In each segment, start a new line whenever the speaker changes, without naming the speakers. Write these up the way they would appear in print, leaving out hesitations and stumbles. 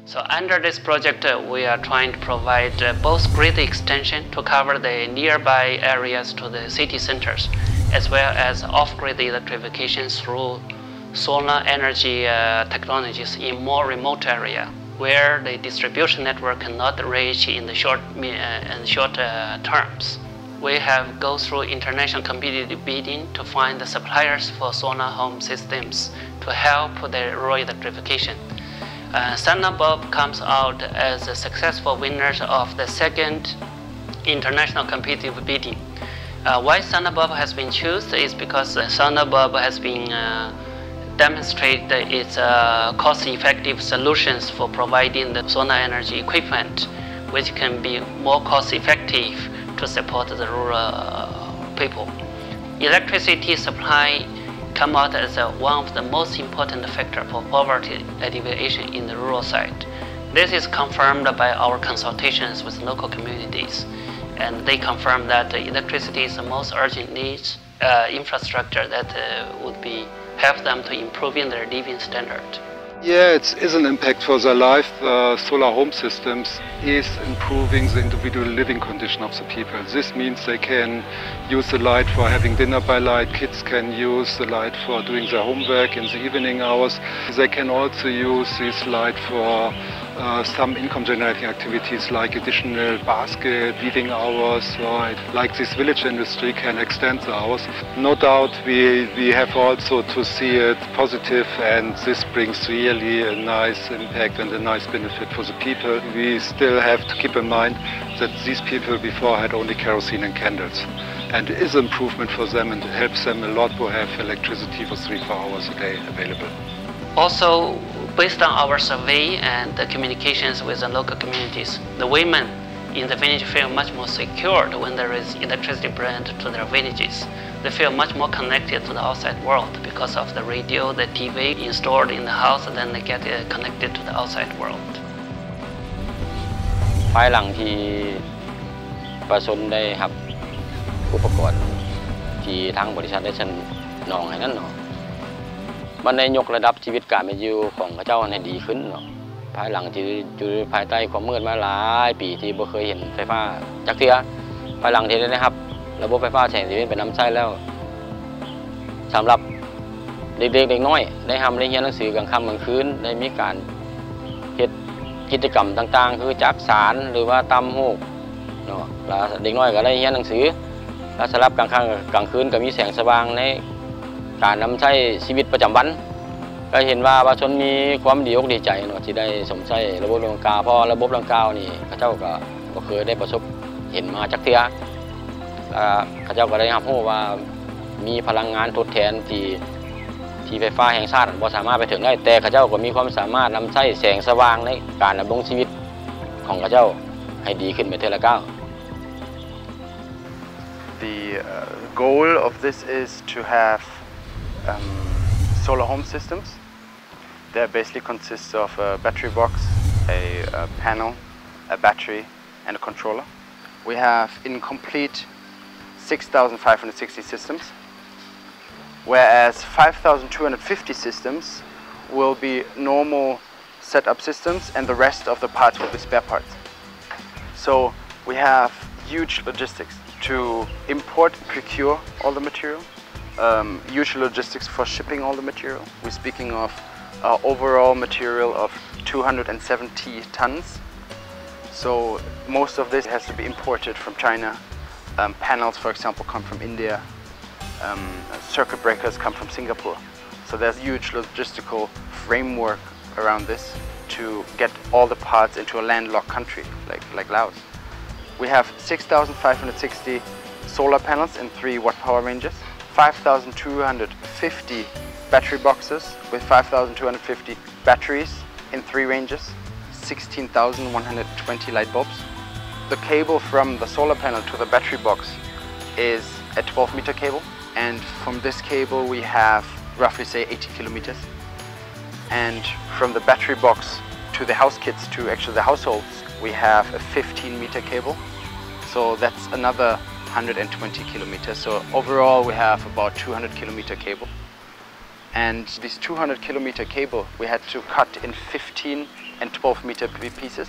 So under this project, we are trying to provide both grid extension to cover the nearby areas to the city centers, as well as off-grid electrification through solar energy technologies in more remote area where the distribution network cannot reach in the short terms. We have gone through international competitive bidding to find the suppliers for solar home systems to help the rural electrification. Sunlabob comes out as a successful winner of the second international competitive bidding. Why Sunlabob has been chosen is because Sunlabob has been demonstrated its cost-effective solutions for providing the solar energy equipment, which can be more cost-effective to support the rural people. Electricity supply come out as one of the most important factors for poverty alleviation in the rural side. This is confirmed by our consultations with local communities, and they confirm that electricity is the most urgent needs infrastructure that would be help them to improving their living standard.
Yeah, it is an impact for their life. Solar home systems is improving the individual living condition of the people. This means they can use the light for having dinner by light. Kids can use the light for doing their homework in the evening hours. They can also use this light for some income generating activities like additional basket, weaving hours, or like this village industry can extend the hours. No doubt we have also to see it positive, and this brings really a nice impact and a nice benefit for the people. We still have to keep in mind that these people before had only kerosene and candles. And it is an improvement for them, and it helps them a lot to have electricity for 3-4 hours a day available.
Also, based on our survey and the communications with the local communities, the women in the village feel much more secured when there is electricity brought to their villages. They feel much more connected to the outside world because of the radio, the TV installed in the house, and then they get connected to the outside world.
ภายหลังที่ประชาชนได้รับอุปกรณ์ที่ทางบริษัทได้เสนอให้นั้นเนาะมันได้ยกระดับชีวิตการเป็นอยู่ของพระเจ้าให้ดีขึ้นเนาะภายหลังที่อยู่ภายใต้ความมืดมาหลายปีที่บ่เคยเห็นไฟฟ้าจักเทื่อภายหลังที่ได้รับระบบไฟฟ้าแสงสีเป็นน้ำใช้แล้วสำหรับเด็กๆเด็กน้อยได้ทำได้เรียนหนังสือกลางค่ำกลางคืนได้มีการเฮ็ดกิจกรรมต่างๆคือจักสารหรือว่าตำฮูกเนาะแล้วเด็กน้อยก็ได้เรียนหนังสือแล้วสำหรับกลางค่ำกลางคืนก็มีแสงสว่างในการนำใช้ชีวิตประจำวันก็เห็นว่าประชาชนมีความดีอกดีใจเนาะที่ได้สมใช้ระบบดังกล่าวเพราะระบบดังกล่าวนี่พระเจ้าก็บ่เคยได้ประสบเห็นมาจักเทื่อพระเจ้าก็ได้รับรู้ว่ามีพลังงานทดแทนที่ไฟฟ้าแห่งชาติบ่สามารถไปถึงได้แต่พระเจ้าก็มีความสามารถนำใช้แสงสว่างในการดำรงชีวิตของพระเจ้าให้ดีขึ้นไปเทื่อละก้าว
The goal of this is to have solar home systems that basically consists of a battery box, a panel, a battery, and a controller. We have in complete 6,560 systems, whereas 5,250 systems will be normal setup systems, and the rest of the parts will be spare parts. So we have huge logistics to import, procure all the material. Huge logistics for shipping all the material. We're speaking of overall material of 270 tons. So most of this has to be imported from China. Panels, for example, come from India. Circuit breakers come from Singapore. So there's huge logistical framework around this to get all the parts into a landlocked country like Laos. We have 6,560 solar panels in 3 watt power ranges. 5,250 battery boxes with 5,250 batteries in 3 ranges, 16,120 light bulbs. The cable from the solar panel to the battery box is a 12-meter cable, and from this cable we have roughly say 80 kilometers. And from the battery box to the house kits, to actually the households, we have a 15-meter cable. So that's another 120 kilometers. So overall we have about 200-kilometer cable. And this 200-kilometer cable we had to cut in 15 and 12-meter pieces,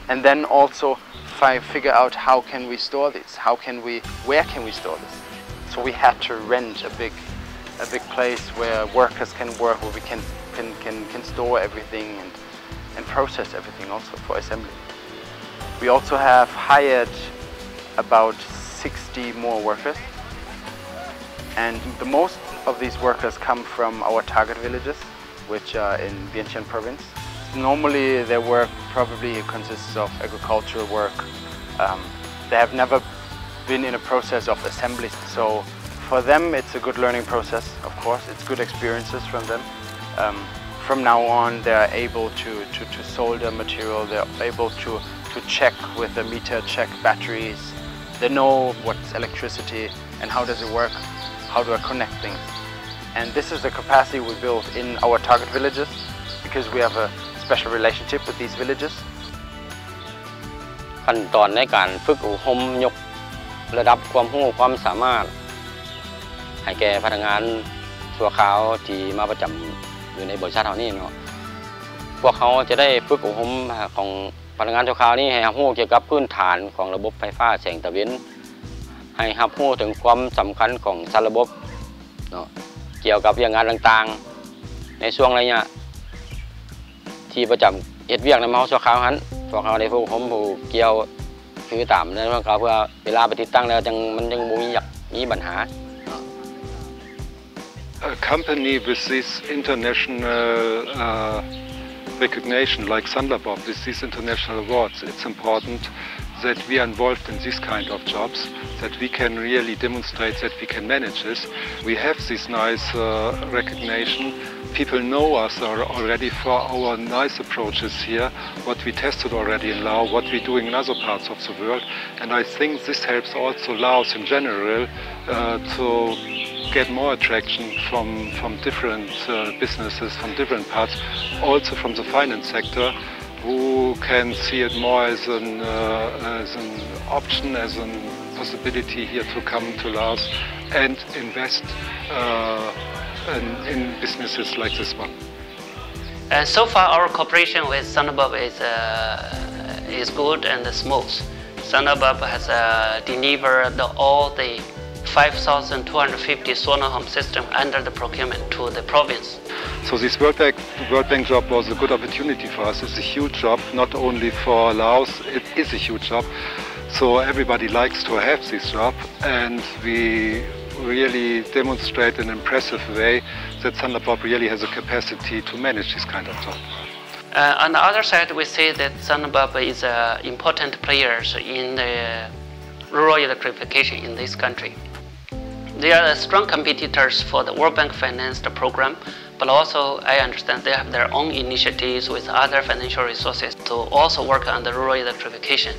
and then also figure out how can we store this, where can we store this. So we had to rent a big place where workers can work, where we can store everything and process everything also for assembly. We also have hired about 60 more workers, and the most of these workers come from our target villages, which are in Vientiane province. Normally their work probably consists of agricultural work. They have never been in a process of assembly, so for them it's a good learning process, of course. It's good experiences from them. From now on they are able to solder material, they're able to check with the meter, check batteries. They know what's electricity and how does it work, how do I connect things. And this is the capacity we built in our target villages because we have a special relationship with these villages.
ขั้นตอนในการฝึกอบรมยกระดับความรู้ความสามารถให้แก่พนักงานชั่วคราวที่มาประจำอยู่ในบริษัทเฮานี่เนาะพวกเขาจะได้ฝึกอบรมของพนักงานชั่วคราวนี้ให้รับรู้เกี่ยวกับพื้นฐานของระบบไฟฟ้าแสงตะเวนให้รับรู้ถึงความสำคัญของสารระบบเนาะเกี่ยวกับงานต่างๆในช่วงระยะที่ประจำเฮ็ดเวียกในมหาชั่วคราวนั้นพวกเขาได้ฝึกอบรมผู้เกี่ยวคือตามในพวกเขาเพื่อเวลาไปติดตั้งแล้วมันยังมีปัญหา
A company with this international recognition like Sunlabob, with these international awards, it's important that we are involved in this kind of jobs, that we can really demonstrate that we can manage this. We have this nice recognition. People know us already for our nice approaches here, what we tested already in Laos, what we're doing in other parts of the world. And I think this helps also Laos in general to get more attraction from different businesses, from different parts, also from the finance sector, who can see it more as an option, as a possibility here to come to Laos and invest in businesses like this one.
And so far our cooperation with Sunlabob is good and smooth. Sunlabob has delivered all the 5,250 solar home system under the procurement to the province.
So this World Bank job was a good opportunity for us. It's a huge job, not only for Laos, it is a huge job. So everybody likes to have this job, and we really demonstrate in an impressive way that Sunlabob really has a capacity to manage this kind of job.
On the other side, we see that Sunlabob is an important player in the rural electrification in this country. They are strong competitors for the World Bank financed program, but also I understand they have their own initiatives with other financial resources to also work on the rural electrification.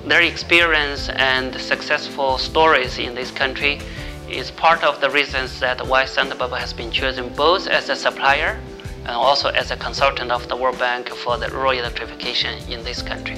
Their experience and successful stories in this country is part of the reasons that why Sunlabob has been chosen both as a supplier and also as a consultant of the World Bank for the rural electrification in this country.